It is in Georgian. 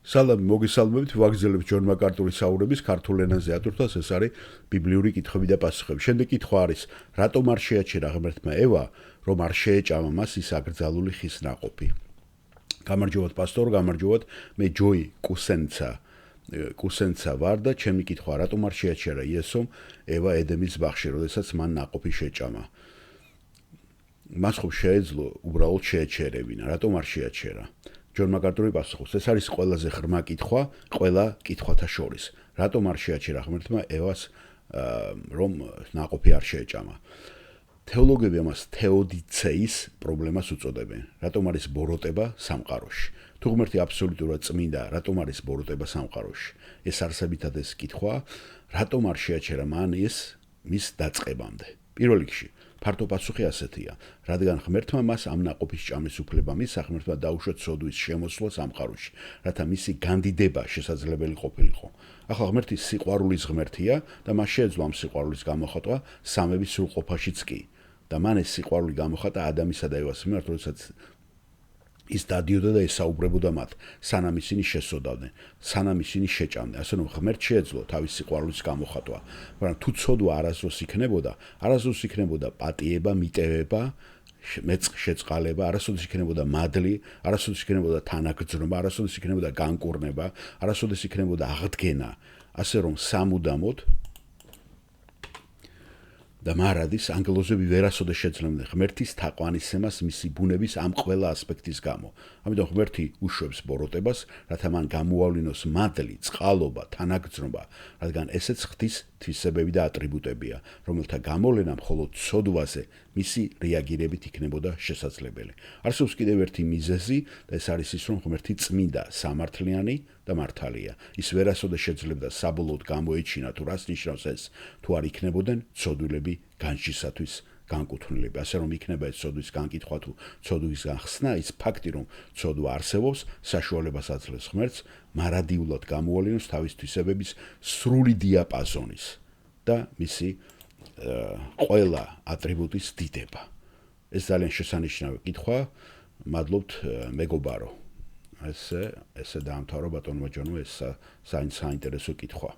სალამი მოგესალმებით, ვაგრძელებთ ჯონ მაკარტურის საუბრების ქართულ ენაზე ატვირთვას, ეს არის ბიბლიური კითხვები და პასუხები. შემდეგ კითხვა არის, რატომ არ შეაჩერა ღმერთმა ევა, რომ არ შეეჭამა მას ის აკრძალული ხის ნაყოფი? გამარჯობათ პასტორ, გამარჯობათ, მე ჯოი კუსენცა ვარ და ჩემი კითხვა, რატომ არ შეაჩერა იესომ ევა ედემის ბაღში, როდესაც მან ნაყოფი შეჭამა? მას ხომ შეეძლო უბრალოდ შეეჩერებინა, რატომ არ შეაჩერა? ჯონ მაკარტური პასუხობს, ეს არის ყველაზე ღრმა კითხვა, ყველა კითხვათა შორის. რატომ არ შეაჩერა ღმერთმა ევას, რომ ნაყოფი არ შეეჭამა? თეოლოგები ამას თეოდიცეის პრობლემას უწოდებენ. რატომ არის ბოროტება სამყაროში? თუ ღმერთი აბსოლუტურად წმინდა, რატომ არის ბოროტება სამყაროში? ეს არსებითად ეს კითხვა, რატომ არ შეაჩერა მან ეს მის დაწყებამდე? პირველ რიგში ფართო პასუხი ასეთია, რადგან ღმერთმა მას ამ ნაყოფის ჭამის უფლება მისცა, ღმერთმა დაუშვა ცოდვის შემოსვლა სამყაროში, რათა მისი განდიდება შესაძლებელი ყოფილიყო. ახლა ღმერთი სიყვარულის ღმერთია და მას შეეძლო ამ სიყვარულის გამოხატვა სამების სრულყოფაშიც კი. და მან ეს სიყვარული გამოხატა ადამისა და ევას მიმართ, როდესაც ის დადიოდა და ესაუბრებოდა მათ, სანამ ისინი შესოდავდნენ, სანამ ისინი შეჭამდნენ. ასე რომ ღმერთს შეეძლო თავის სიყვარულის გამოხატვა, მაგრამ თუ ცოდვა არასდროს იქნებოდა პატიება, მიტევება, შეწყალება, არასოდეს იქნებოდა მადლი, არასოდეს იქნებოდა თანაგრძნობა, არასოდეს იქნებოდა განკურნება, არასოდეს იქნებოდა აღდგენა, ასე რომ სამუდამოდ და მარადის ანგელოზები ვერასოდეს შეძლებდნენ ღმერთის თაყვანისცემას მისი ბუნების ამ ყველა ასპექტის გამო. ამიტომ ღმერთი უშვებს ბოროტებას, რათა მან გამოავლინოს მადლი, წყალობა, თანაგრძნობა, რადგან ესეც ღვთის თვისებები და ატრიბუტებია, რომელთა გამოვლენა მხოლოდ ცოდვაზე მისი რეაგირებით იქნებოდა შესაძლებელი. არსებობს კიდევ ერთი მიზეზი და ეს არის ის, რომ ღმერთი წმინდა, სამართლიანი და მართალია. ის ვერასოდეს შეძლებდა საბოლოოდ გამოეჩინა თუ რას ნიშნავს ეს, თუ არ იქნებოდნენ ცოდვილები განჯისათვის განკუთვნილები. ასე რომ იქნება ეს ცოდვის განკითხვა თუ ცოდვის გახსნა, ის ფაქტი, რომ ცოდვა არსებობს, საშუალებას აძლევს ღმერთს მარადიულად გამოავლინოს თავის თვისებების სრული დიაპაზონის და მისი ყველა ატრიბუტის დიდება. ეს ძალიან შესანიშნავი კითხვა, მადლობთ მეგობარო. ესე დაამთავრა ბატონმა ჯონმა ეს საინტერესო კითხვა.